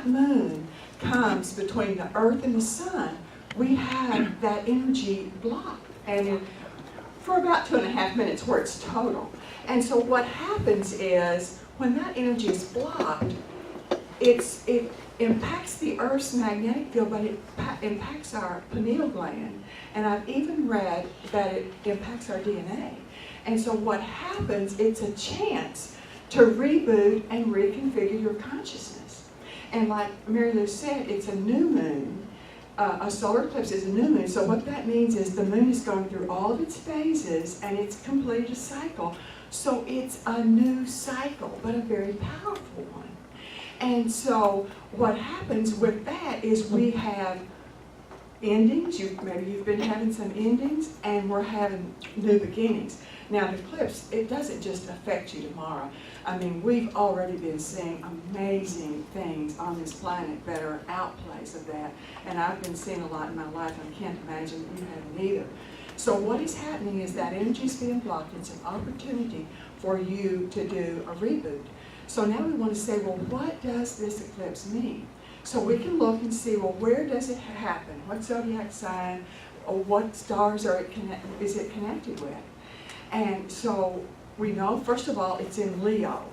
that moon comes between the earth and the sun, we have that energy blocked. And for about 2.5 minutes where it's total. And so what happens is, when that energy is blocked, it impacts the Earth's magnetic field, but it impacts our pineal gland. And I've even read that it impacts our DNA. And so what happens, it's a chance to reboot and reconfigure your consciousness. And like Mary Lou said, it's a new moon. A solar eclipse is a new moon, so what that means is the moon is going through all of its phases and it's completed a cycle. So it's a new cycle, but a very powerful one. And so what happens with that is we have endings. Maybe you've been having some endings, and we're having new beginnings. Now the eclipse, it doesn't just affect you tomorrow. I mean, we've already been seeing amazing things on this planet that are outplays of that. And I've been seeing a lot in my life, and I can't imagine that you haven't either. So what is happening is that energy is being blocked. It's an opportunity for you to do a reboot. So now we want to say, well, what does this eclipse mean? So we can look and see, well, where does it happen? What zodiac sign, or what stars is it connected with? And so we know, first of all, it's in Leo.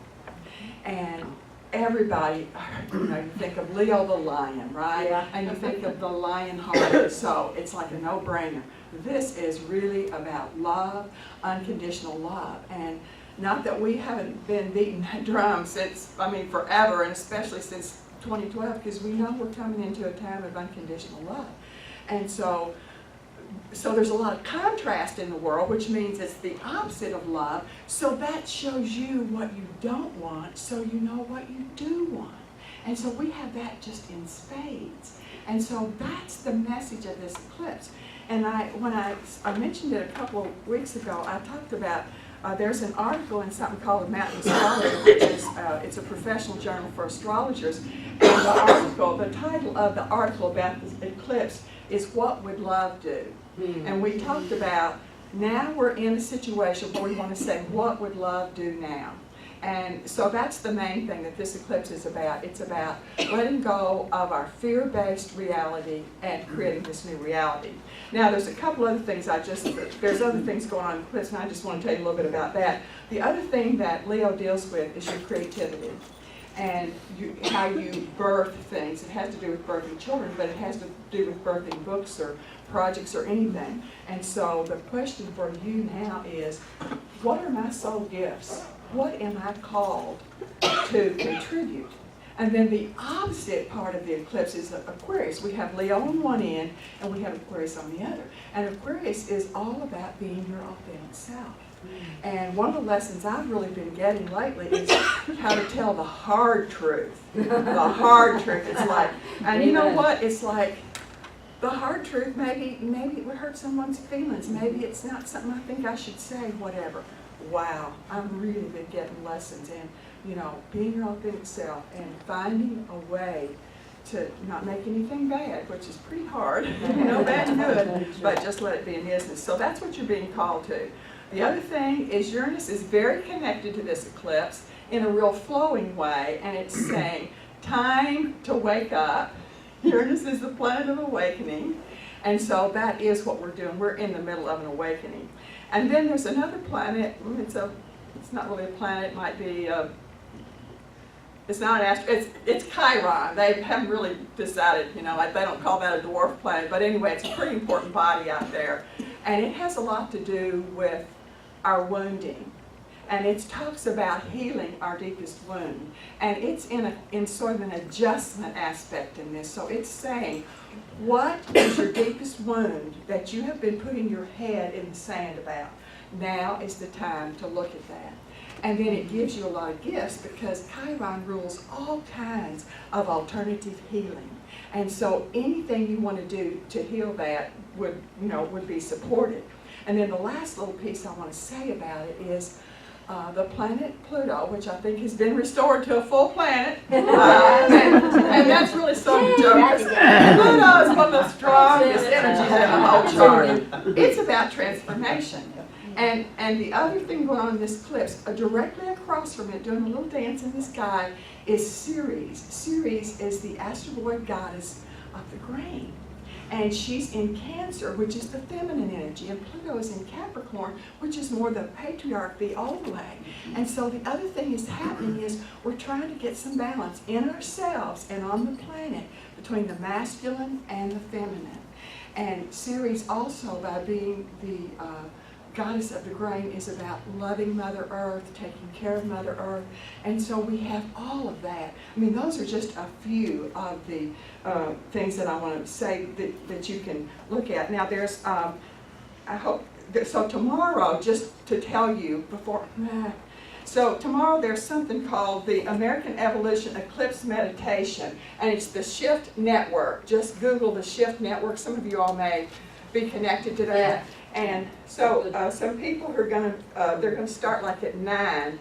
And everybody, you think of Leo the lion, right? Yeah. And you think of the lion heart, so it's like a no-brainer. This is really about love, unconditional love. And not that we haven't been beating that drum since, forever, and especially since 2012, because we know we're coming into a time of unconditional love. And so there's a lot of contrast in the world, which means it's the opposite of love. So that shows you what you don't want, so you know what you do want. And so we have that just in spades. And so that's the message of this eclipse. And when I mentioned it a couple of weeks ago, I talked about there's an article in something called The Mountain Astrologer, which is it's a professional journal for astrologers. And the title of the article about the eclipse is "What Would Love Do?" And we talked about, now we're in a situation where we want to say, what would love do now? And so that's the main thing that this eclipse is about. It's about letting go of our fear-based reality and creating this new reality. Now, there's a couple other things there's other things going on in the eclipse, and I just want to tell you a little bit about that. The other thing that Leo deals with is your creativity and how you birth things. It has to do with birthing children, but it has to do with birthing books or projects or anything. And so the question for you now is, what are my soul gifts? What am I called to contribute? And then the opposite part of the eclipse is Aquarius. We have Leo on one end, and we have Aquarius on the other. And Aquarius is all about being your authentic self. And one of the lessons I've really been getting lately is how to tell the hard truth. The hard truth. It's like, and you know what? It's like, the hard truth, maybe it would hurt someone's feelings. Maybe it's not something I think I should say, whatever. Wow, I've really been getting lessons in, being your authentic self and finding a way to not make anything bad, which is pretty hard, bad and good, but just let it be in business. So that's what you're being called to. The other thing is Uranus is very connected to this eclipse in a real flowing way, and it's saying, time to wake up. Uranus is the planet of awakening, and so that is what we're doing. We're in the middle of an awakening. And then there's another planet. It's not really a planet. It might be. It's not an it's Chiron. They haven't really decided. They don't call that a dwarf planet. But anyway, it's a pretty important body out there, and it has a lot to do with our wounding. And it talks about healing our deepest wound. And it's in sort of an adjustment aspect in this. So it's saying, what is your deepest wound that you have been putting your head in the sand about? Now is the time to look at that. And then it gives you a lot of gifts, because Chiron rules all kinds of alternative healing. And so anything you want to do to heal that would be supported. And then the last little piece I want to say about it is the planet Pluto, which I think has been restored to a full planet. And that's really something to joke. Pluto is one of the strongest energies in the whole chart. It's about transformation. And the other thing going on in this eclipse, directly across across from it doing a little dance in the sky is Ceres. Ceres is the asteroid goddess of the grain. And she's in Cancer, which is the feminine energy, and Pluto is in Capricorn, which is more the patriarch, the old way. And so the other thing is happening is we're trying to get some balance in ourselves and on the planet between the masculine and the feminine. And Ceres also, by being the goddess of the grain, is about loving Mother Earth, taking care of Mother Earth, and so we have all of that. I mean, those are just a few of the things that I want to say that you can look at. Now, there's, I hope, so tomorrow, just to tell you before, so tomorrow there's something called the American Evolution Eclipse Meditation, and it's the Shift Network. Just Google the Shift Network. Some of you all may be connected to that. Yeah. And so some people are going to, they're going to start like at 9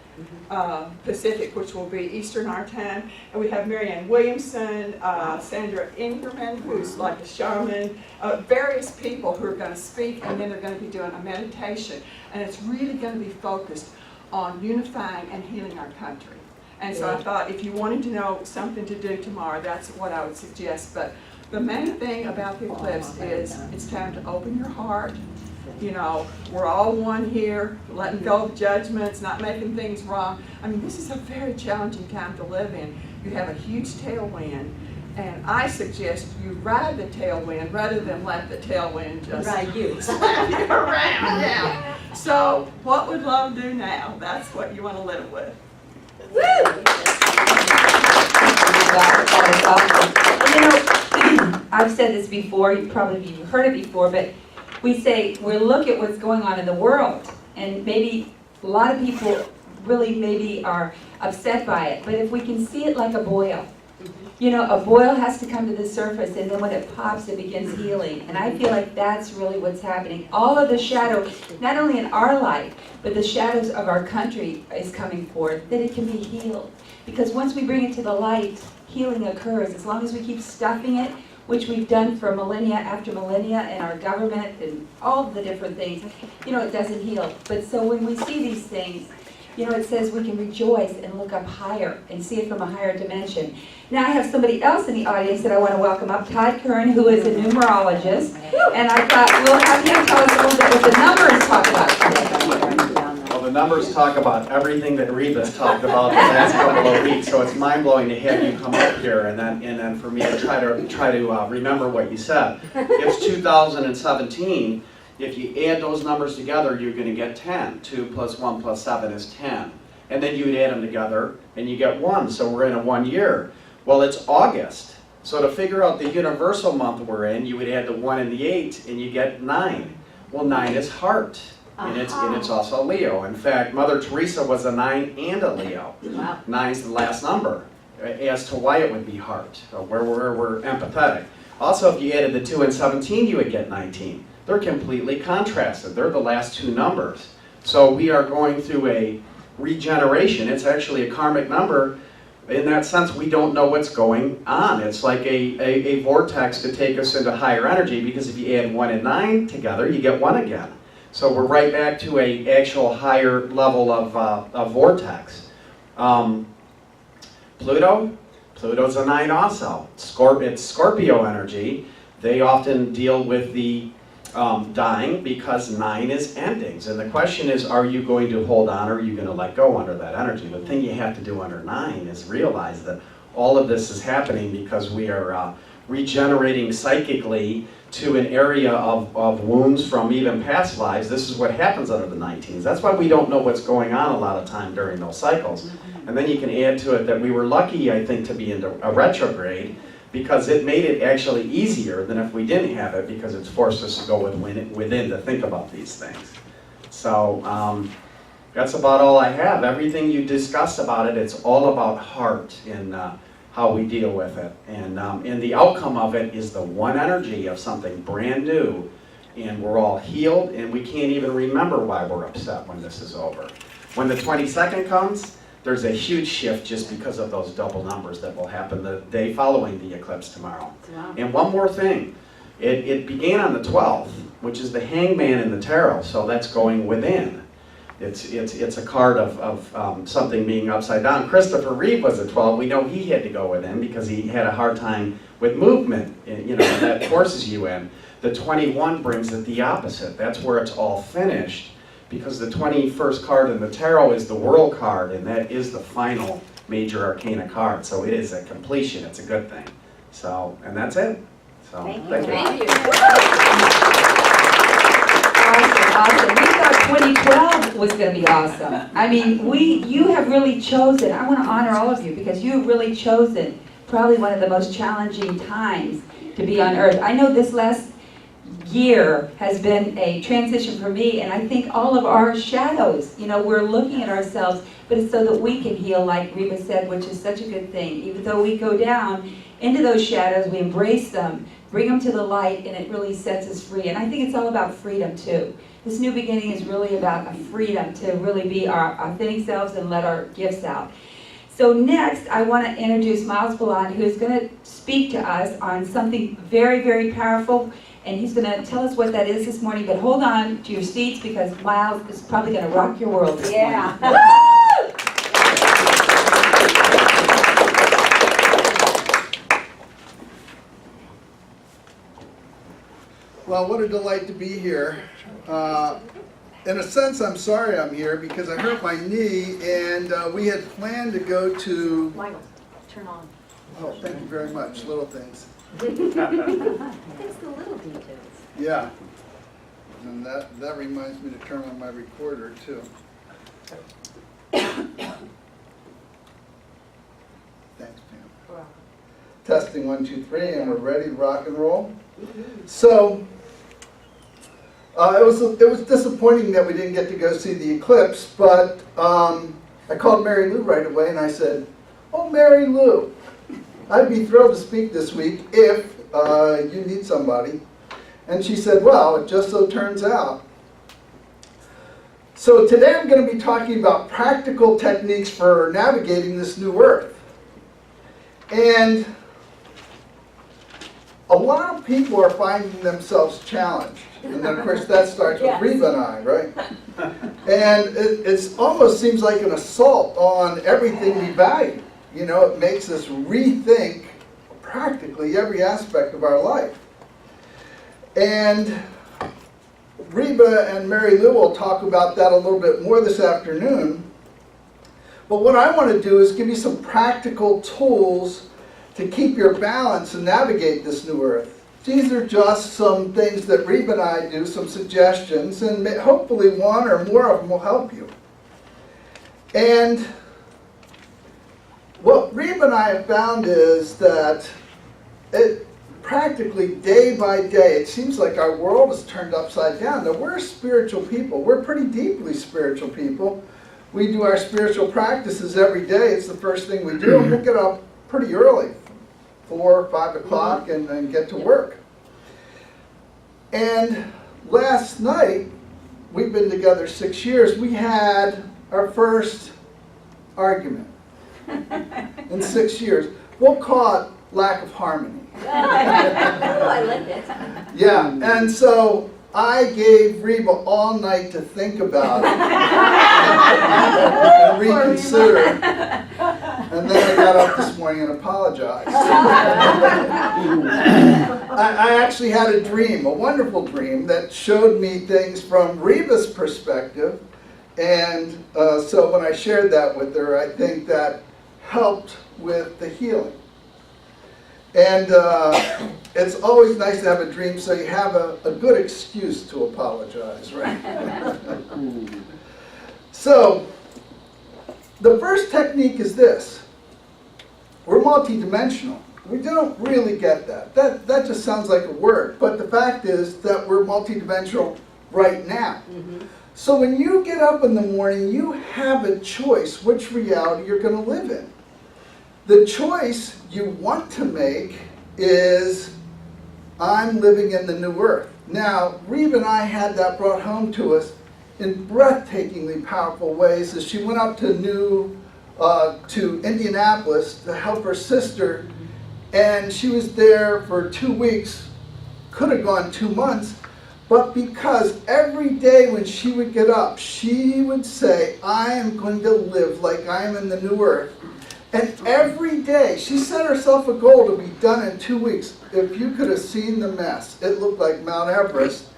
Pacific, which will be Eastern our time. And we have Marianne Williamson, Sandra Ingerman, who's like a shaman, various people who are going to speak, and then they're going to be doing a meditation. And it's really going to be focused on unifying and healing our country. And so I thought if you wanted to know something to do tomorrow, that's what I would suggest. But the main thing about the eclipse is it's time to open your heart. You know, we're all one here, letting go of judgments, not making things wrong. I mean, this is a very challenging time to live in. You have a huge tailwind, and I suggest you ride the tailwind rather than let the tailwind just ride you. slap you around. Yeah. So, what would love do now? That's what you want to live with. Woo! You know, I've said this before, you've probably heard it before, but we say, we look at what's going on in the world, and maybe a lot of people really maybe are upset by it, but if we can see it like a boil, you know, a boil has to come to the surface, and then when it pops, it begins healing. And I feel like that's really what's happening. All of the shadow, not only in our life, but the shadows of our country is coming forth, that it can be healed. Because once we bring it to the light, healing occurs. As long as we keep stuffing it, which we've done for millennia after millennia in our government and all the different things, you know, it doesn't heal. But so when we see these things, you know, it says we can rejoice and look up higher and see it from a higher dimension. Now I have somebody else in the audience that I want to welcome up, Todd Kern, who is a numerologist. And I thought we'll have him tell us a little bit what the numbers talk about today. Well, the numbers talk about everything that Reba's talked about the last couple of weeks, so it's mind-blowing to have you come up here and then for me to try to remember what you said. It's 2017. If you add those numbers together, you're going to get 10. 2 plus 1 plus 7 is 10. And then you would add them together, and you get 1. So we're in a 1 year. Well, it's August. So to figure out the universal month we're in, you would add the 1 and the 8, and you get 9. Well, 9 is heart, and it's also Leo. In fact, Mother Teresa was a 9 and a Leo. Wow. 9's the last number, as to why it would be heart, where we're empathetic. Also, if you added the 2 and 17, you would get 19. They're completely contrasted. They're the last 2 numbers. So we are going through a regeneration. It's actually a karmic number. In that sense, we don't know what's going on. It's like a vortex to take us into higher energy, because if you add 1 and 9 together, you get 1 again. So we're right back to a actual higher level of vortex. Pluto's a 9 also. It's Scorpio energy. They often deal with the dying, because 9 is endings. And the question is, are you going to hold on, or are you going to let go under that energy? The thing you have to do under 9 is realize that all of this is happening because we are regenerating psychically to an area of wounds from even past lives. This is what happens under the 19s. That's why we don't know what's going on a lot of time during those cycles. And then you can add to it that we were lucky, I think, to be in a retrograde, because it made it actually easier than if we didn't have it, because it's forced us to go within to think about these things. So that's about all I have. Everything you discuss about it, it's all about heart and how we deal with it. And the outcome of it is the one energy of something brand new, and we're all healed, and we can't even remember why we're upset when this is over. When the 22nd comes, there's a huge shift just because of those double numbers that will happen the day following the eclipse tomorrow. Wow. And one more thing, it began on the 12th, which is the hangman in the tarot, so that's going within. It's a card of something being upside down. Christopher Reeve was a 12. We know he had to go with him because he had a hard time with movement, that forces you in. The 21 brings it the opposite. That's where it's all finished, because the 21st card in the tarot is the World card, and that is the final major arcana card. So it is a completion. It's a good thing. So, and that's it. So, thank you. Thank you. Awesome. We thought 2012 was going to be awesome. I mean, you have really chosen, I want to honor all of you, because you have really chosen probably one of the most challenging times to be on earth. I know this last year has been a transition for me, and I think all of our shadows, we're looking at ourselves, but it's so that we can heal, like Reba said, which is such a good thing. Even though we go down into those shadows, we embrace them, bring them to the light, and it really sets us free. And I think it's all about freedom too. This new beginning is really about a freedom to really be our authentic selves and let our gifts out. So next, I want to introduce Miles Balan, who is going to speak to us on something very, very powerful. And he's going to tell us what that is this morning. But hold on to your seats, because Miles is probably going to rock your world this morning. Well, what a delight to be here. In a sense, I'm sorry I'm here because I hurt my knee, and we had planned to go to... Michael, turn on. Oh, thank you very much. Little things. It's the little details. Yeah. And that reminds me to turn on my recorder, too. Thanks, Pam. Testing 1, 2, 3, and we're ready to rock and roll. So, it was disappointing that we didn't get to go see the eclipse, but I called Mary Lou right away and I said, "Oh, Mary Lou, I'd be thrilled to speak this week if you need somebody." And she said, "Well, it just so turns out." So today I'm going to be talking about practical techniques for navigating this new earth. And a lot of people are finding themselves challenged. And then, of course, that starts with Reba and I, right? And it almost seems like an assault on everything we value. It makes us rethink practically every aspect of our life. And Reba and Mary Lou will talk about that a little bit more this afternoon. But what I want to do is give you some practical tools to keep your balance and navigate this new earth. These are just some things that Reba and I do, some suggestions, and hopefully one or more of them will help you. And what Reba and I have found is that practically day by day, it seems like our world is turned upside down. Now, we're spiritual people. We're pretty deeply spiritual people. We do our spiritual practices every day. It's the first thing we do, and we'll get up pretty early, 4 or 5 o'clock, and then get to work. And last night, we've been together 6 years, we had our first argument in 6 years. We'll call it lack of harmony. Oh, I like that. Yeah, and so I gave Reba all night to think about it and reconsider. And then I got up this morning and apologized. I actually had a dream, a wonderful dream, that showed me things from Reba's perspective. And so when I shared that with her, I think that helped with the healing. And it's always nice to have a dream so you have a good excuse to apologize, right? So, the first technique is this. We're multidimensional. We don't really get that. That just sounds like a word. But the fact is that we're multidimensional right now. Mm-hmm. So when you get up in the morning, you have a choice which reality you're going to live in. The choice you want to make is, I'm living in the new earth. Now, Reba and I had that brought home to us in breathtakingly powerful ways as she went up to Indianapolis to help her sister, and she was there for 2 weeks, could have gone 2 months, but because every day when she would get up, she would say, I am going to live like I am in the new earth. And every day, she set herself a goal to be done in 2 weeks. If you could have seen the mess, it looked like Mount Everest.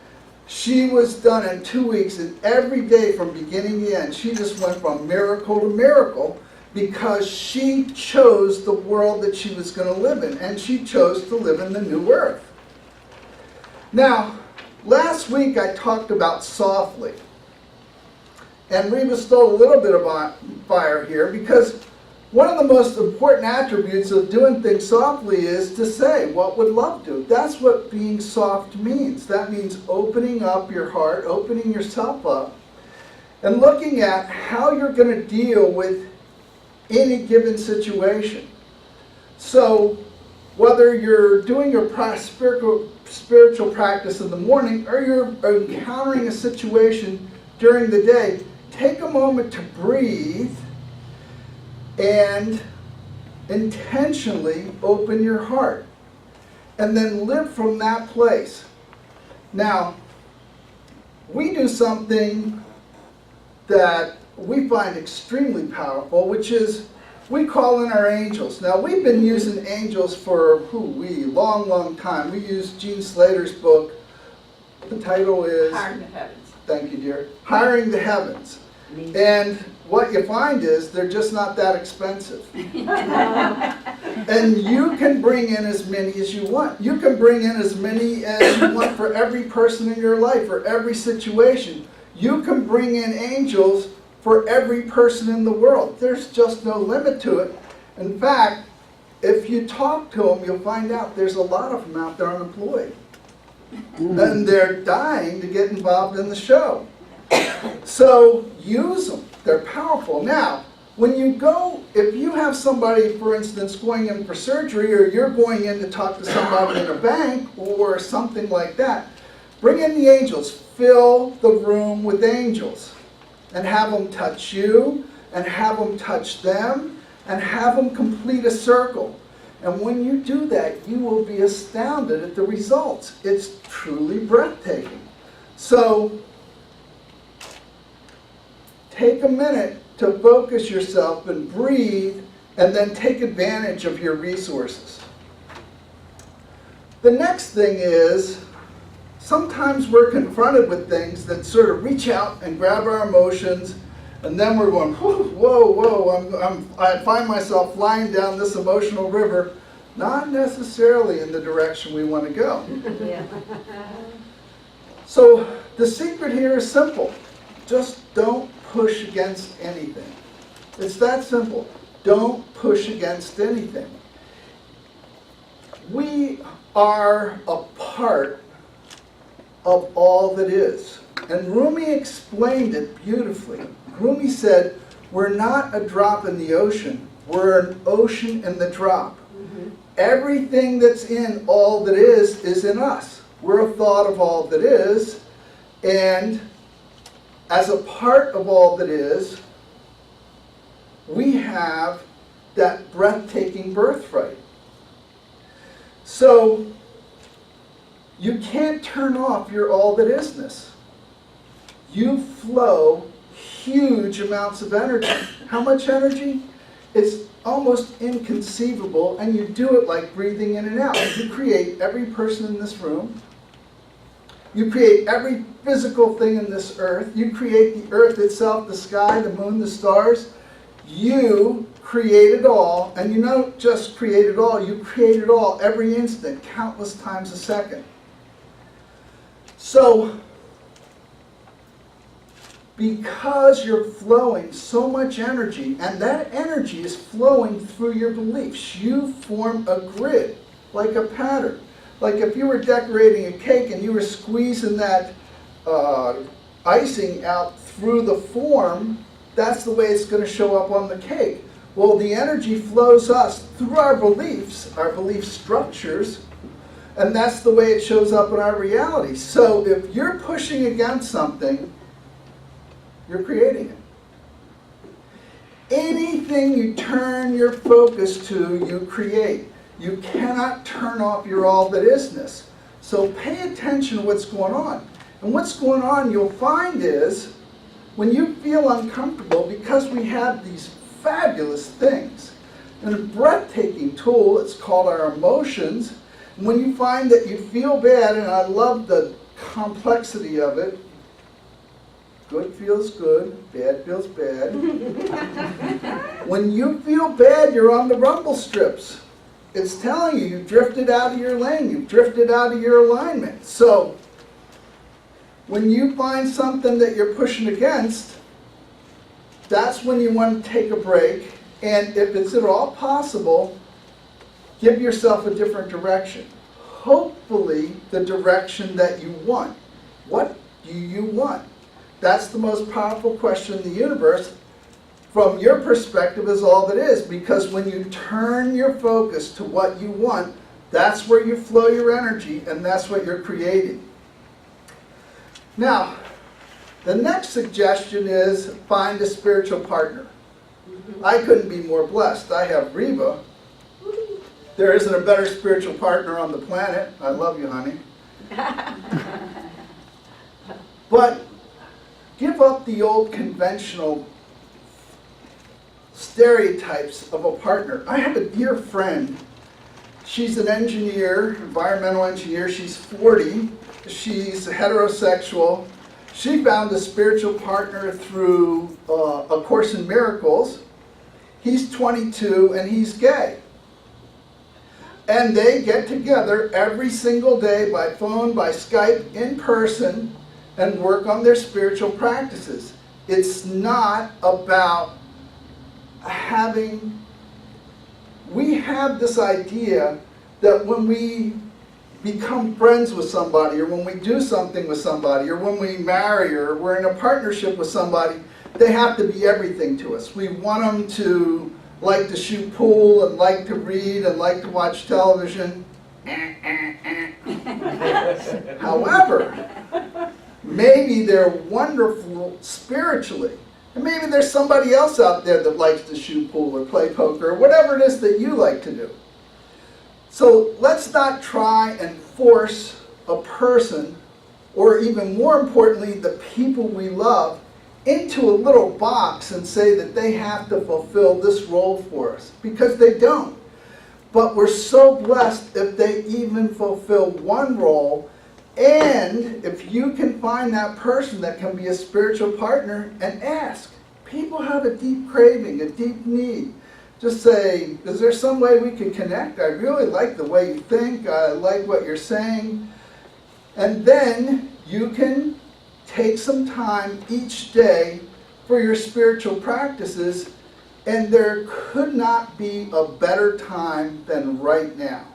She was done in 2 weeks, and every day from beginning to end, she just went from miracle to miracle because she chose the world that she was going to live in, and she chose to live in the new earth. Now, last week I talked about softly. And Reba stole a little bit of fire here because one of the most important attributes of doing things softly is to say, what would love do? That's what being soft means. That means opening up your heart, opening yourself up, and looking at how you're going to deal with any given situation. So whether you're doing your spiritual practice in the morning or you're encountering a situation during the day, take a moment to breathe and intentionally open your heart. And then live from that place. Now, we do something that we find extremely powerful, which is we call in our angels. Now, we've been using angels for long time. We use Gene Slater's book. The title is Hiring the Heavens. Thank you, dear. Hiring the Heavens. And what you find is they're just not that expensive. And you can bring in as many as you want. You can bring in as many as you want for every person in your life, for every situation. You can bring in angels for every person in the world. There's just no limit to it. In fact, if you talk to them, you'll find out there's a lot of them out there unemployed. And they're dying to get involved in the show. So use them. They're powerful. Now, when you go, if you have somebody, for instance, going in for surgery, or you're going in to talk to somebody in a bank or something like that, bring in the angels. Fill the room with angels. And have them touch you, and have them touch them, and have them complete a circle. And when you do that, you will be astounded at the results. It's truly breathtaking. So, take a minute to focus yourself and breathe, and then take advantage of your resources. The next thing is, sometimes we're confronted with things that sort of reach out and grab our emotions, and then we're going, whoa, I find myself flying down this emotional river, not necessarily in the direction we want to go. Yeah. So the secret here is simple. Just don't push against anything. It's that simple. Don't push against anything. We are a part of all that is. And Rumi explained it beautifully. Rumi said, we're not a drop in the ocean, we're an ocean in the drop. Everything that's in all that is in us. We're a thought of all that is, and as a part of all that is, we have that breathtaking birthright. So, you can't turn off your all that isness. You flow huge amounts of energy. How much energy? It's almost inconceivable, and you do it like breathing in and out. You create every person in this room. You create every physical thing in this earth. You create the earth itself, the sky, the moon, the stars. You create it all, and you don't just create it all, you create it all every instant, countless times a second. So, because you're flowing so much energy, and that energy is flowing through your beliefs, you form a grid, like a pattern. Like if you were decorating a cake and you were squeezing that icing out through the form, that's the way it's going to show up on the cake. Well, the energy flows us through our belief structures, and that's the way it shows up in our reality. So if you're pushing against something, you're creating it. Anything you turn your focus to, you create. You cannot turn off your all that isness. So pay attention to what's going on. And what's going on, you'll find is, when you feel uncomfortable, because we have these fabulous things, and a breathtaking tool, it's called our emotions, and when you find that you feel bad, and I love the complexity of it, good feels good, bad feels bad. When you feel bad, you're on the rumble strips. It's telling you you've drifted out of your lane, you've drifted out of your alignment. So, when you find something that you're pushing against, that's when you want to take a break, and if it's at all possible, give yourself a different direction. Hopefully, the direction that you want. What do you want? That's the most powerful question in the universe. From your perspective is all that is, because when you turn your focus to what you want, that's where you flow your energy, and that's what you're creating. Now, the next suggestion is find a spiritual partner. I couldn't be more blessed. I have Reba. There isn't a better spiritual partner on the planet. I love you, honey. But give up the old conventional stereotypes of a partner. I have a dear friend. She's an engineer, environmental engineer. She's 40. She's heterosexual. She found a spiritual partner through A Course in Miracles. He's 22 and he's gay. And they get together every single day by phone, by Skype, in person, and work on their spiritual practices. It's not about we have this idea that when we become friends with somebody, or when we do something with somebody, or when we marry, or we're in a partnership with somebody, they have to be everything to us. We want them to like to shoot pool, and like to read, and like to watch television. However, maybe they're wonderful spiritually. And maybe there's somebody else out there that likes to shoot pool or play poker or whatever it is that you like to do. So let's not try and force a person, or even more importantly, the people we love, into a little box and say that they have to fulfill this role for us, because they don't. But we're so blessed if they even fulfill one role. And if you can find that person that can be a spiritual partner, and ask. People have a deep craving, a deep need. Just say, is there some way we can connect? I really like the way you think. I like what you're saying. And then you can take some time each day for your spiritual practices. And there could not be a better time than right now.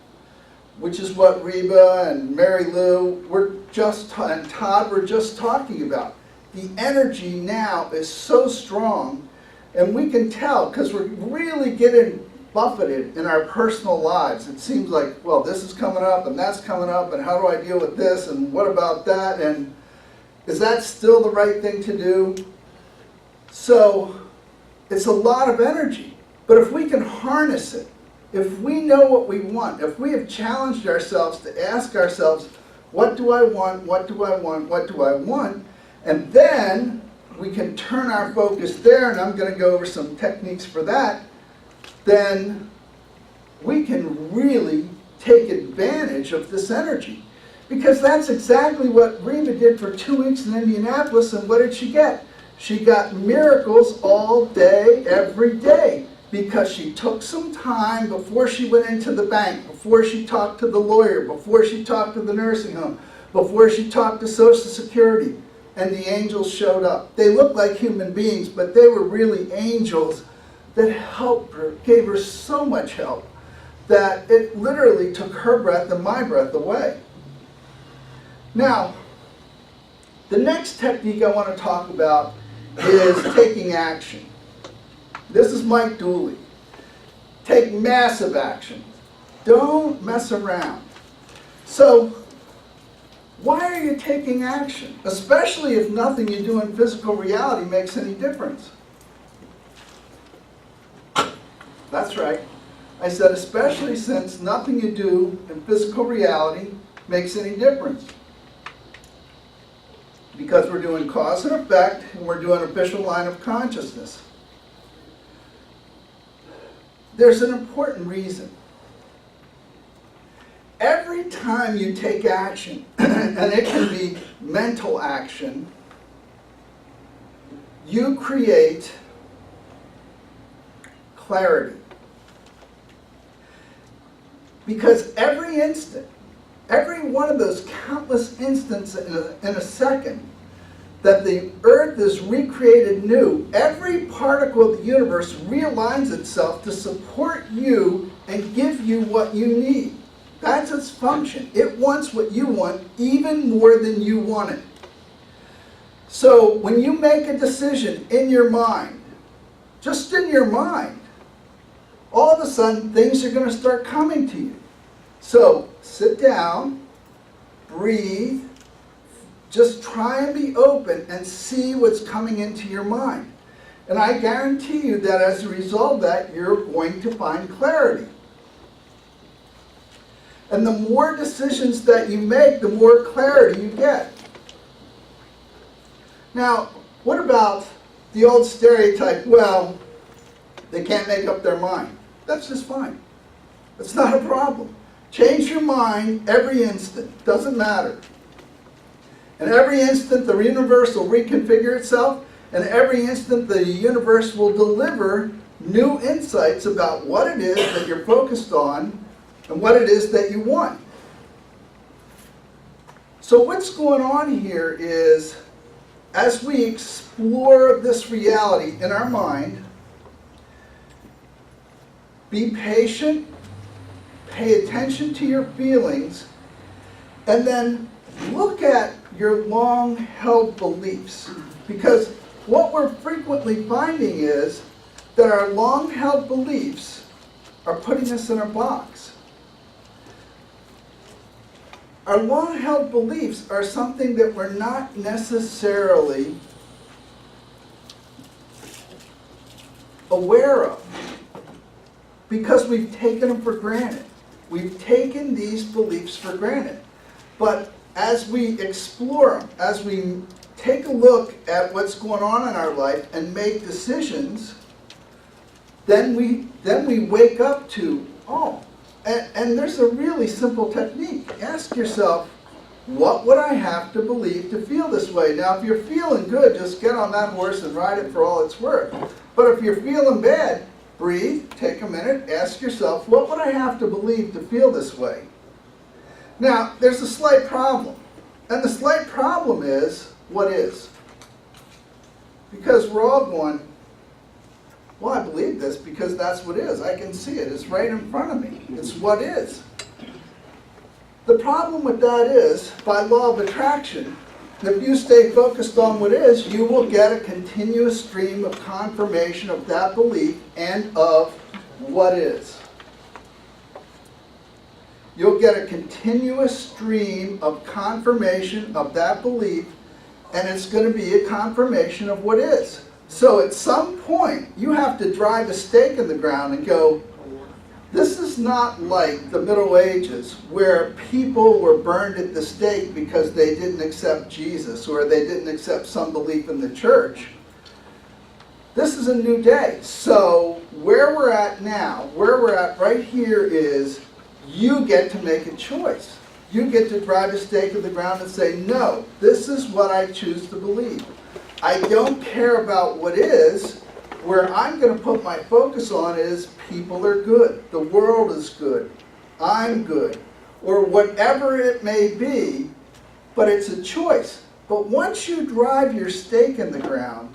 Which is what Reba and Mary Lou and Todd were just talking about. The energy now is so strong, and we can tell because we're really getting buffeted in our personal lives. It seems like, well, this is coming up, and that's coming up, and how do I deal with this, and what about that, and is that still the right thing to do? So it's a lot of energy, but if we can harness it, if we know what we want, if we have challenged ourselves to ask ourselves, what do I want, what do I want, what do I want? And then we can turn our focus there, and I'm going to go over some techniques for that. Then we can really take advantage of this energy. Because that's exactly what Reba did for 2 weeks in Indianapolis, and what did she get? She got miracles all day, every day. Because she took some time before she went into the bank, before she talked to the lawyer, before she talked to the nursing home, before she talked to Social Security, and the angels showed up. They looked like human beings, but they were really angels that helped her, gave her so much help, that it literally took her breath and my breath away. Now, the next technique I want to talk about is taking action. This is Mike Dooley. Take massive action. Don't mess around. So, why are you taking action? Especially if nothing you do in physical reality makes any difference. That's right. I said especially since nothing you do in physical reality makes any difference. because we're doing cause and effect, and we're doing official line of consciousness. There's an important reason. Every time you take action, and it can be mental action, you create clarity. Because every instant, every one of those countless instants in a second that the earth is recreated new, every particle of the universe realigns itself to support you and give you what you need. That's its function. It wants what you want even more than you want it. So when you make a decision in your mind, just in your mind, all of a sudden things are going to start coming to you. So sit down, breathe, just try and be open and see what's coming into your mind. And I guarantee you that as a result of that, you're going to find clarity. And the more decisions that you make, the more clarity you get. Now, what about the old stereotype, well, they can't make up their mind? That's just fine. That's not a problem. Change your mind every instant. Doesn't matter. And every instant, the universe will reconfigure itself, and every instant, the universe will deliver new insights about what it is that you're focused on and what it is that you want. So what's going on here is, as we explore this reality in our mind, be patient, pay attention to your feelings, and then look at your long-held beliefs. Because what we're frequently finding is that our long-held beliefs are putting us in a box. Our long-held beliefs are something that we're not necessarily aware of because we've taken them for granted. We've taken these beliefs for granted. But as we explore them, as we take a look at what's going on in our life and make decisions, then we wake up to, oh, and there's a really simple technique. Ask yourself, what would I have to believe to feel this way? Now, if you're feeling good, just get on that horse and ride it for all it's worth. But if you're feeling bad, breathe, take a minute, ask yourself, what would I have to believe to feel this way? Now, there's a slight problem. And the slight problem is, what is? Because we're all going, well, I believe this because that's what is. I can see it. It's right in front of me. It's what is. The problem with that is, by law of attraction, if you stay focused on what is, you will get a continuous stream of confirmation of that belief and of what is. You'll get a continuous stream of confirmation of that belief, and it's going to be a confirmation of what is. So at some point, you have to drive a stake in the ground and go, this is not like the Middle Ages where people were burned at the stake because they didn't accept Jesus or they didn't accept some belief in the church. This is a new day. So where we're at now, where we're at right here is you get to make a choice. You get to drive a stake in the ground and say, no, this is what I choose to believe. I don't care about what is. Where I'm going to put my focus on is people are good, the world is good, I'm good, or whatever it may be, but it's a choice. But once you drive your stake in the ground,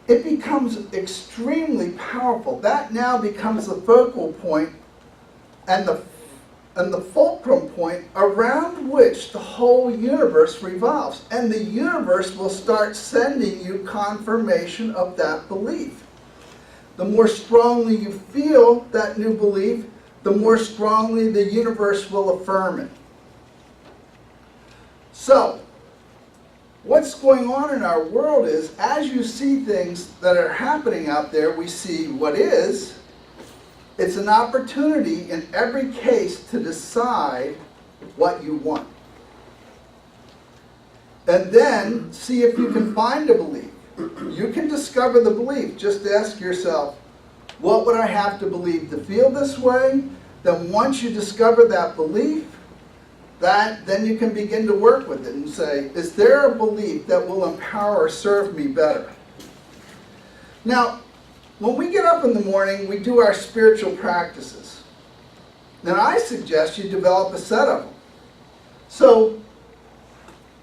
it becomes extremely powerful. That now becomes the focal point and the fulcrum point around which the whole universe revolves. And the universe will start sending you confirmation of that belief. The more strongly you feel that new belief, the more strongly the universe will affirm it. So, what's going on in our world is, as you see things that are happening out there, we see what is. It's an opportunity in every case to decide what you want. And then see if you can find a belief. You can discover the belief. Just ask yourself, what would I have to believe to feel this way? Then once you discover that belief, then you can begin to work with it and say, is there a belief that will empower or serve me better? Now, when we get up in the morning, we do our spiritual practices. Now, I suggest you develop a set of them. So,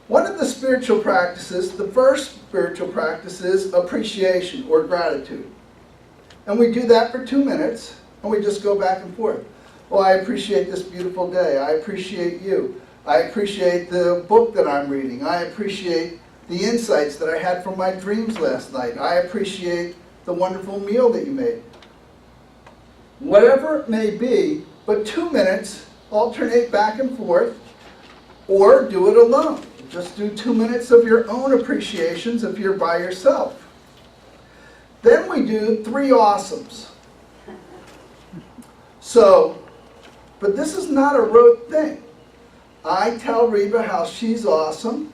one of the spiritual practices, the first spiritual practice is appreciation or gratitude. And we do that for 2 minutes, and we just go back and forth. Oh, I appreciate this beautiful day. I appreciate you. I appreciate the book that I'm reading. I appreciate the insights that I had from my dreams last night. I appreciate the wonderful meal that you made. Whatever it may be, but 2 minutes, alternate back and forth, or do it alone. Just do 2 minutes of your own appreciations if you're by yourself. Then we do 3 awesomes. So, but this is not a rote thing. I tell Reba how she's awesome.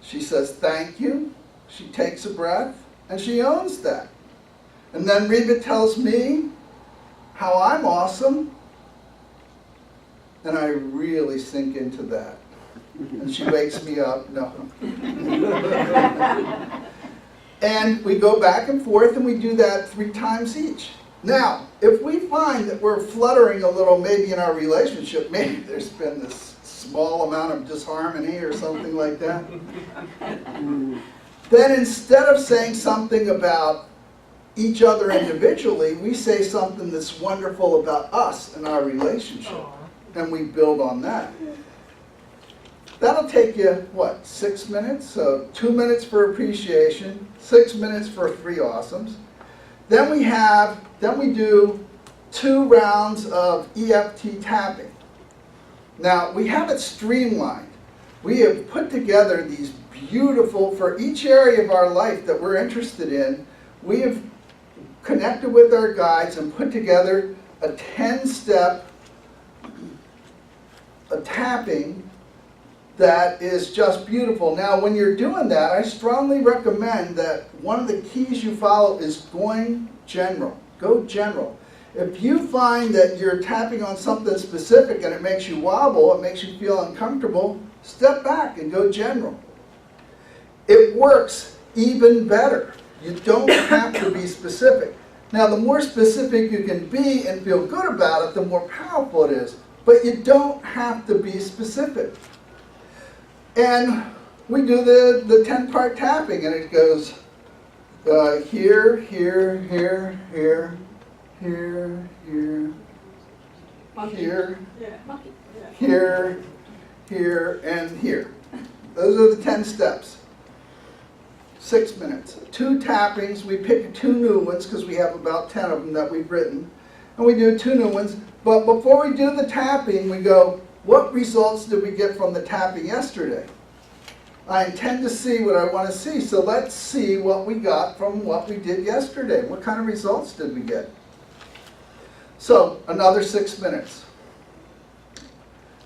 She says thank you. She takes a breath, and she owns that. And then Reba tells me how I'm awesome, and I really sink into that. And she wakes me up. No. And we go back and forth, and we do that 3 times each. Now, if we find that we're fluttering a little maybe in our relationship, maybe there's been this small amount of disharmony or something like that, then instead of saying something about each other individually, we say something that's wonderful about us and our relationship. And we build on that. That'll take you, what, 6 minutes? So 2 minutes for appreciation, 6 minutes for 3 awesomes. Then we do 2 rounds of EFT tapping. Now, we have it streamlined. We have put together these beautiful, for each area of our life that we're interested in, we have connected with our guides and put together a 10-step tapping that is just beautiful. Now, when you're doing that, I strongly recommend that one of the keys you follow is going general. Go general. If you find that you're tapping on something specific and it makes you wobble, it makes you feel uncomfortable, step back and go general. It works even better. You don't have to be specific. Now, the more specific you can be and feel good about it, the more powerful it is. But you don't have to be specific. And we do the 10-part tapping, and it goes here, here, here, here, here, here, here, here, here, and here. Those are the 10 steps. 6 minutes. 2 tappings. We pick 2 new ones because we have about 10 of them that we've written. And we do 2 new ones. But before we do the tapping, we go, what results did we get from the tapping yesterday? I intend to see what I want to see, so let's see what we got from what we did yesterday. What kind of results did we get? So, another 6 minutes.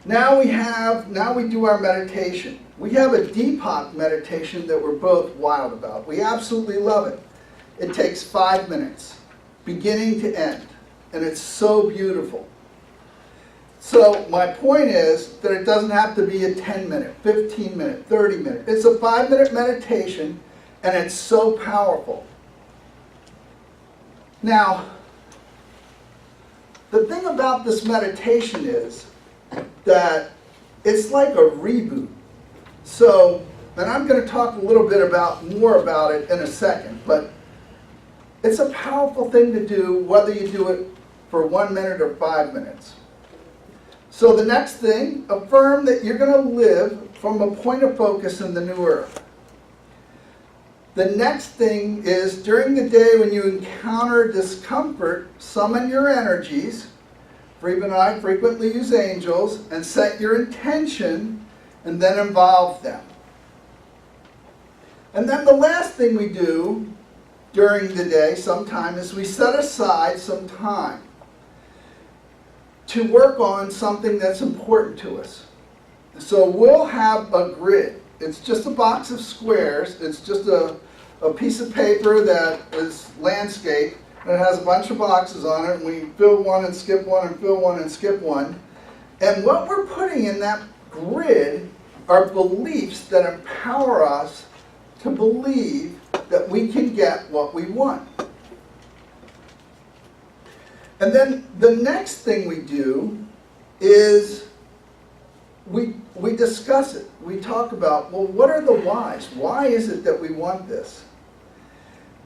Now we do our meditation. We have a Deepak meditation that we're both wild about. We absolutely love it. It takes 5 minutes, beginning to end, and it's so beautiful. So my point is that it doesn't have to be a 10-minute, 15-minute, 30-minute. It's a 5-minute meditation, and it's so powerful. Now, the thing about this meditation is that it's like a reboot. So, and I'm going to talk a little bit more about it in a second, but it's a powerful thing to do whether you do it for 1 minute or 5 minutes. So the next thing, affirm that you're going to live from a point of focus in the new earth. The next thing is, during the day when you encounter discomfort, summon your energies. Reba and I frequently use angels, and set your intention, and then involve them. And then the last thing we do during the day sometime is we set aside some time to work on something that's important to us. So we'll have a grid it's just a box of squares. It's just a piece of paper that is landscape, and it has a bunch of boxes on it, and we fill one and skip one and fill one and skip one. And what we're putting in that grid are beliefs that empower us to believe that we can get what we want. And then the next thing we do is we discuss it. We talk about, well, what are the whys? Why is it that we want this?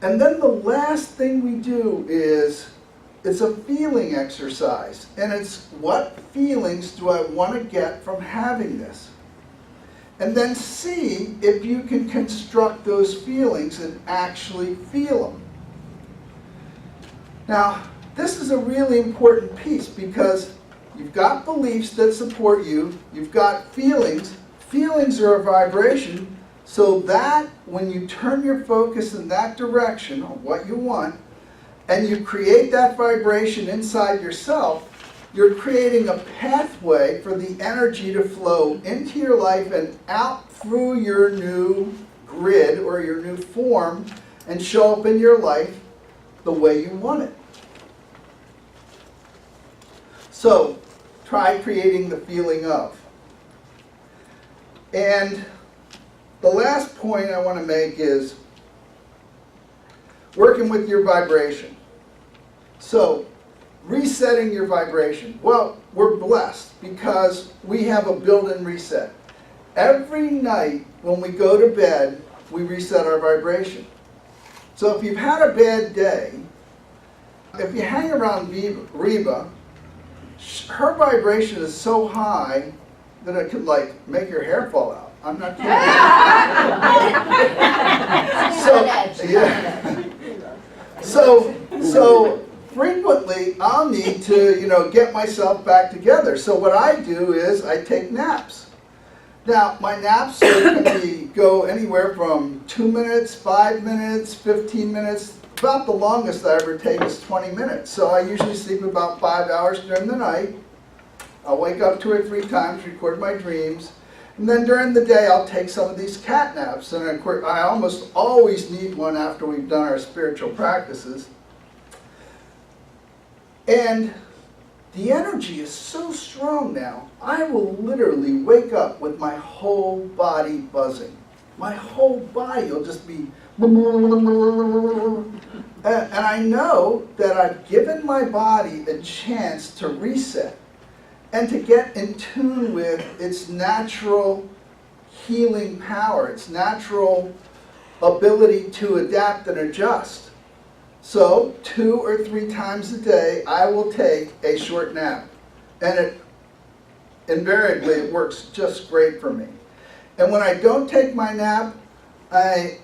And then the last thing we do is, it's a feeling exercise. And it's, what feelings do I want to get from having this? And then see if you can construct those feelings and actually feel them. Now, this is a really important piece because you've got beliefs that support you, you've got feelings. Feelings are a vibration, so that when you turn your focus in that direction on what you want, and you create that vibration inside yourself, you're creating a pathway for the energy to flow into your life and out through your new grid or your new form and show up in your life the way you want it. So, try creating the feeling of. And the last point I want to make is working with your vibration. So, resetting your vibration. Well, we're blessed because we have a built-in reset. Every night when we go to bed, we reset our vibration. So if you've had a bad day, if you hang around Reba, her vibration is so high that it could like make your hair fall out. I'm not kidding. So frequently I'll need to, get myself back together. So what I do is I take naps. Now my naps can go anywhere from 2 minutes, 5 minutes, 15 minutes. About the longest I ever take is 20 minutes. So I usually sleep about 5 hours during the night. I'll wake up 2 or 3 times, record my dreams. And then during the day I'll take some of these cat naps. And of course, I almost always need one after we've done our spiritual practices. And the energy is so strong now, I will literally wake up with my whole body buzzing. My whole body will just be... And I know that I've given my body a chance to reset and to get in tune with its natural healing power, its natural ability to adapt and adjust. So 2 or 3 times a day, I will take a short nap. And invariably, it works just great for me. And when I don't take my nap, I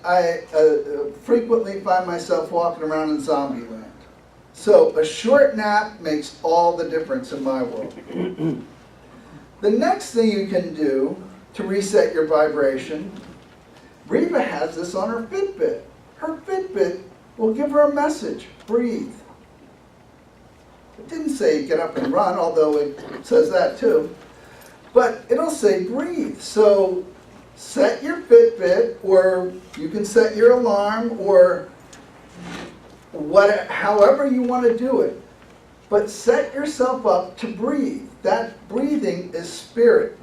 frequently find myself walking around in zombie land. So a short nap makes all the difference in my world. The next thing you can do to reset your vibration, Reba has this on her Fitbit. Her Fitbit will give her a message, breathe. It didn't say get up and run, although it says that too. But it'll say breathe. So set your Fitbit, or you can set your alarm, or however you want to do it. But set yourself up to breathe. That breathing is spirit.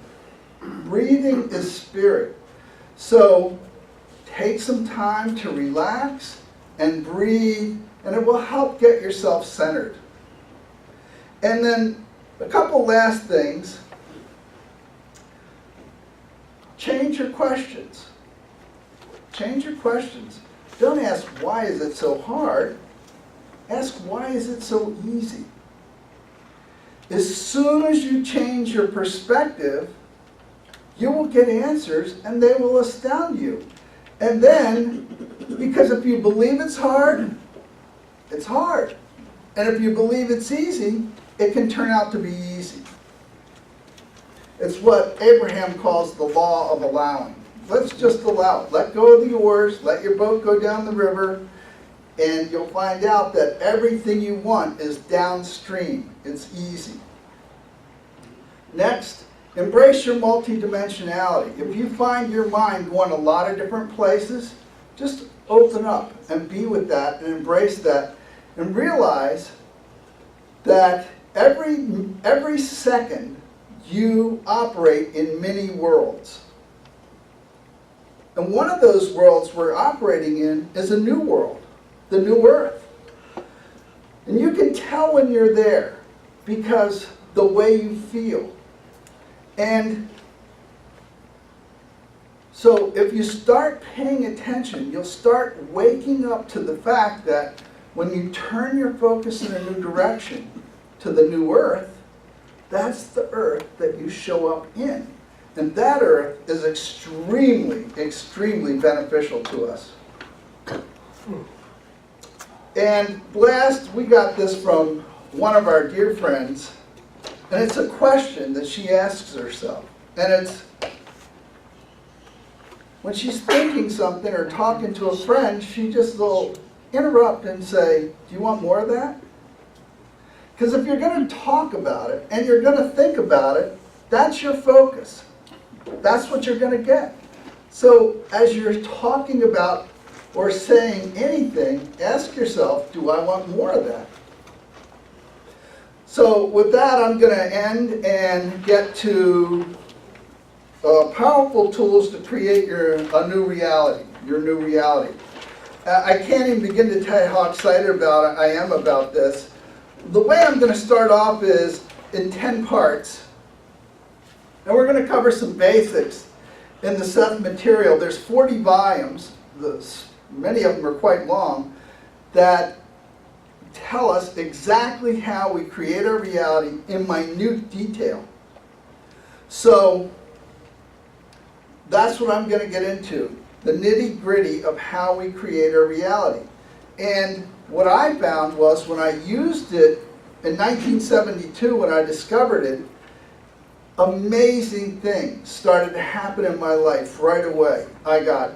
Breathing is spirit. So take some time to relax and breathe, and it will help get yourself centered. And then a couple last things. Change your questions. Change your questions. Don't ask, why is it so hard? Ask, why is it so easy? As soon as you change your perspective, you will get answers and they will astound you. And then, because if you believe it's hard, it's hard. And if you believe it's easy, it can turn out to be easy. It's what Abraham calls the law of allowing. Let's just allow it. Let go of the oars, let your boat go down the river, and you'll find out that everything you want is downstream. It's easy. Next, Embrace your multidimensionality. If you find your mind going a lot of different places, just open up and be with that and embrace that and realize that every second you operate in many worlds. And one of those worlds we're operating in is a new world, the new earth. And you can tell when you're there because the way you feel. And so if you start paying attention, you'll start waking up to the fact that when you turn your focus in a new direction to the new earth, that's the earth that you show up in. And that earth is extremely, extremely beneficial to us. And last, we got this from one of our dear friends, and it's a question that she asks herself. And it's, when she's thinking something or talking to a friend, she just will interrupt and say, do you want more of that? Because if you're going to talk about it and you're going to think about it, that's your focus. That's what you're going to get. So as you're talking about or saying anything, ask yourself, do I want more of that? So with that, I'm going to end and get to powerful tools to create a new reality, your new reality. I can't even begin to tell you how excited I am about this. The way I'm going to start off is in 10 parts. And we're going to cover some basics in the Seth material. There's 40 volumes, many of them are quite long, that tell us exactly how we create our reality in minute detail. So that's what I'm going to get into, the nitty-gritty of how we create our reality. And what I found was when I used it in 1972, when I discovered it, amazing things started to happen in my life right away. I got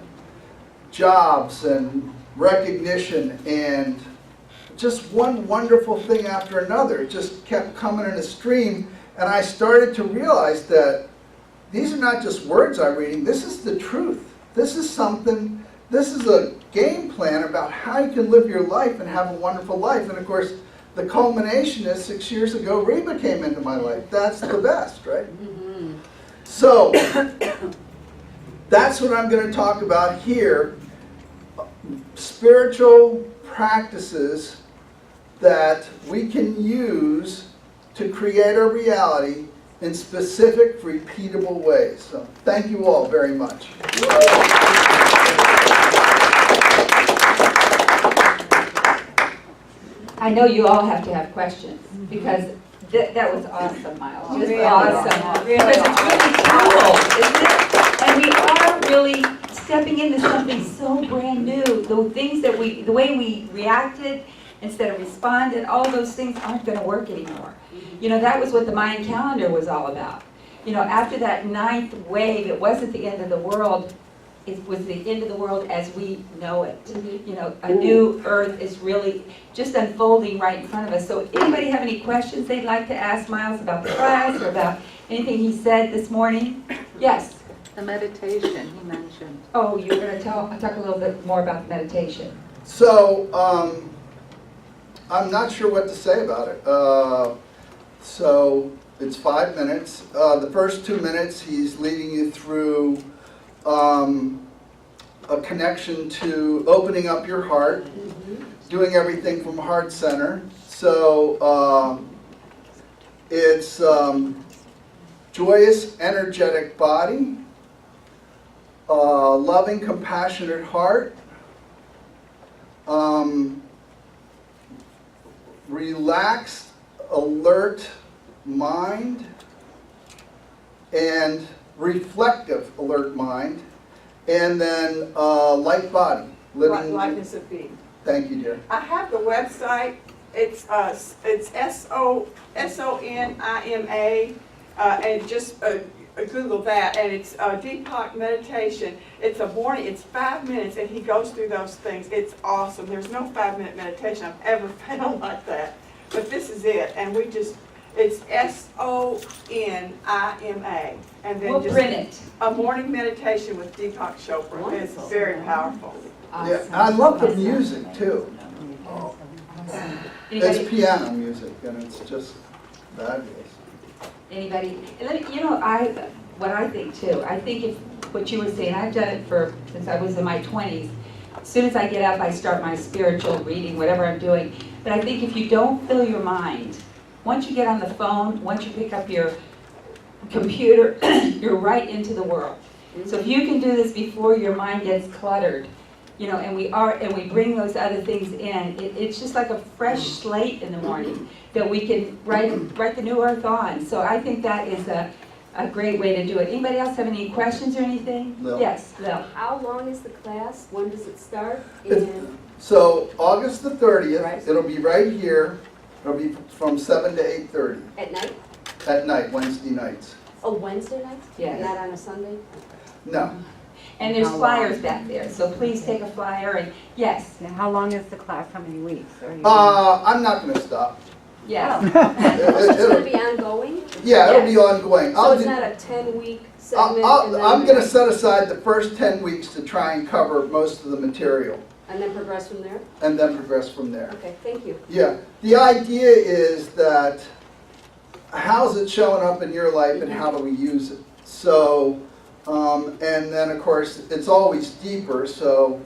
jobs and recognition and just one wonderful thing after another. It just kept coming in a stream, and I started to realize that these are not just words I'm reading, this is the truth. This is something, this is a game plan about how you can live your life and have a wonderful life. And of course, the culmination is 6 years ago, Reba came into my life. That's the best, right? Mm-hmm. So, that's what I'm going to talk about here. Spiritual practices that we can use to create our reality in specific, repeatable ways. So, thank you all very much. I know you all have to have questions, because that was awesome, Miles. Just Really awesome. really Because it's really cool, isn't it? And we are really stepping into something so brand new. The things that the way we reacted instead of responded, all those things aren't going to work anymore. You know, that was what the Mayan calendar was all about. You know, after that 9th wave, it wasn't the end of the world. It was the end of the world as we know it. You know, a new earth is really just unfolding right in front of us. So anybody have any questions they'd like to ask Miles about the class or about anything he said this morning? Yes? The meditation he mentioned. Oh, you're going to talk a little bit more about the meditation. So, I'm not sure what to say about it. So, it's 5 minutes. The first 2 minutes, he's leading you through a connection to opening up your heart, doing everything from heart center. So, it's joyous, energetic body, loving, compassionate heart, relaxed, alert mind, and reflective, alert mind, and then light body, living. Lightness of being. Thank you, dear. I have the website. It's SONIMA, and just Google that, and it's Deepak meditation. It's a morning. It's 5 minutes, and he goes through those things. It's awesome. There's no 5-minute meditation I've ever found like that, but this is it. And we just It's SONIMA. And then We'll just print it. a morning meditation with Deepak Chopra. It's Wonderful. very powerful. Yeah, I love the music too. It's Anybody? piano music and it's just fabulous. Anybody? And let me, what I think too, I think if, what you were saying, I've done it since I was in my 20s. As soon as I get up, I start my spiritual reading, whatever I'm doing. But I think if you don't fill your mind, once you get on the phone, once you pick up your computer, you're right into the world. So if you can do this before your mind gets cluttered, and we bring those other things in, it's just like a fresh slate in the morning that we can write the new earth on. So I think that is a great way to do it. Anybody else have any questions or anything? Lil. Yes, Lil. How long is the class? When does it start? It's- And So August the 30th, Right. it'll be right here. It'll be from 7 to 8:30 at night? at night, Wednesday nights. Oh, Wednesday night? Yes. Not on a Sunday? No, And there's flyers back there, so please take a flyer and, yes, Now, how long is the class? How many weeks? Are you I'm not gonna stop. yes. It- So it's gonna it'll- be ongoing? Yeah, it'll be ongoing. So it's not a 10-week segment? and then- I'm gonna set aside the first 10 weeks to try and cover most of the material And then progress from there? and then progress from there. Okay, thank you. Yeah, the idea is that how's it showing up in your life and how do we use it? So, and then of course, it's always deeper, so,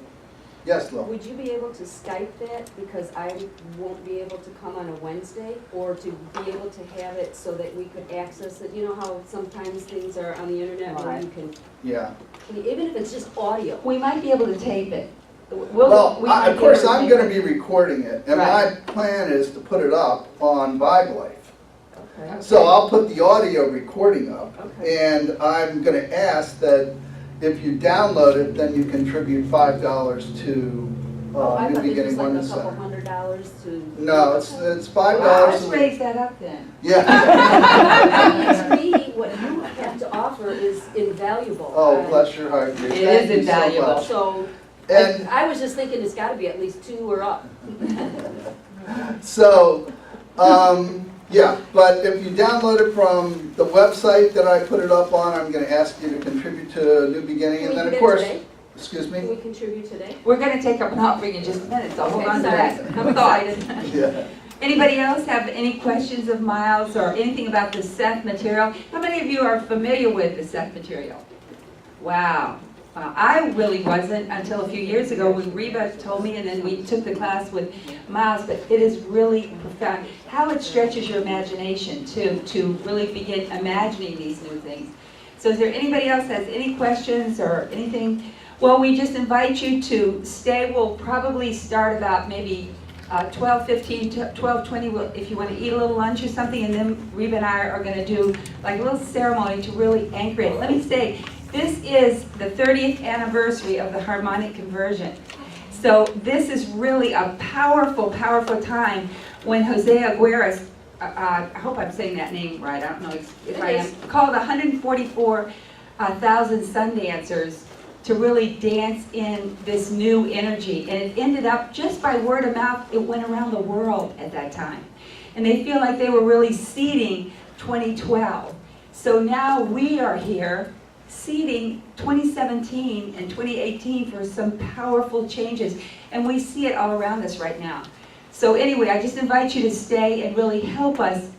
yes, Lo? Would you be able to Skype that? Because I won't be able to come on a Wednesday, or to be able to have it so that we could access it. You know how sometimes things are on the internet where you can, Yeah. even if it's just audio. We might be able to tape it. Well, We might of course, be able to I'm tape gonna it. be recording it, and my plan is to put it up on Vibe Life. Okay. So I'll put the audio recording up, Okay. and I'm gonna ask that if you download it, then you contribute $5 to Oh, I New thought it Beginning was like a Oneness couple Center. $100 to. No, it's $5. Wow, let's raise that up then. Yeah. To me, what you have to offer is invaluable. Oh, bless your heart, dear. It Thank is you so invaluable. much. So, And I was just thinking it's gotta be at least 2 or up. so, yeah, but if you download it from the website that I put it up on, I'm gonna ask you to contribute to New Beginning, Can and we then do of that course, today? excuse Can me? we contribute today? We're gonna take up an offering in just a minute, so hold Okay, on to sorry. that. I'm excited. Yeah. Anybody else have any questions of Miles or anything about the Seth material? How many of you are familiar with the Seth material? Wow. Wow. I really wasn't until a few years ago when Reba told me, and then we took the class with Miles, but it is really profound. How it stretches your imagination to really begin imagining these new things. So is there anybody else has any questions or anything? Well, we just invite you to stay. We'll probably start about maybe 12:15 to 12:20 if you want to eat a little lunch or something, and then Reba and I are going to do like a little ceremony to really anchor it. Let me say, this is the 30th anniversary of the harmonic conversion. So this is really a powerful, powerful time when Jose Aguirre, I hope I'm saying that name right, I don't know if I am, called 144,000 sun dancers to really dance in this new energy. And it ended up, just by word of mouth, it went around the world at that time. And they feel like they were really seeding 2012. So now we are here seeding 2017 and 2018 for some powerful changes. And we see it all around us right now. So anyway, I just invite you to stay and really help us,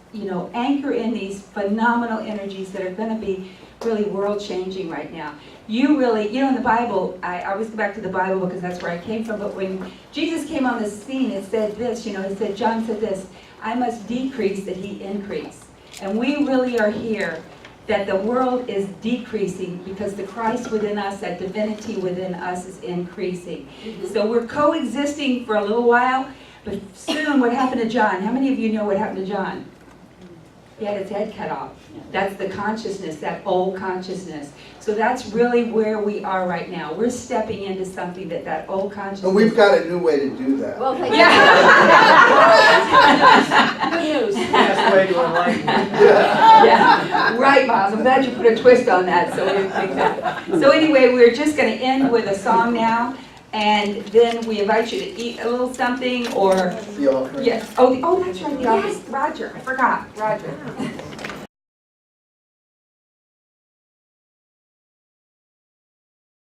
anchor in these phenomenal energies that are going to be really world-changing right now. You really, in the Bible, I always go back to the Bible because that's where I came from, but when Jesus came on the scene, it said this, John said this, I must decrease that he increase. And we really are here that the world is decreasing because the Christ within us, that divinity within us is increasing. So we're coexisting for a little while, but soon what happened to John? How many of you know what happened to John? He had his head cut off. That's the consciousness, that old consciousness. So that's really where we are right now. We're stepping into something that old consciousness. And we've got a new way to do that. Well, thank you. Good news. Best way to enlighten. Yeah, right, Miles. I'm glad you put a twist on that. So anyway, we're just going to end with a song now. And then we invite you to eat a little something or, The offering. yes, oh, that's right, the office, Roger, I forgot, Roger.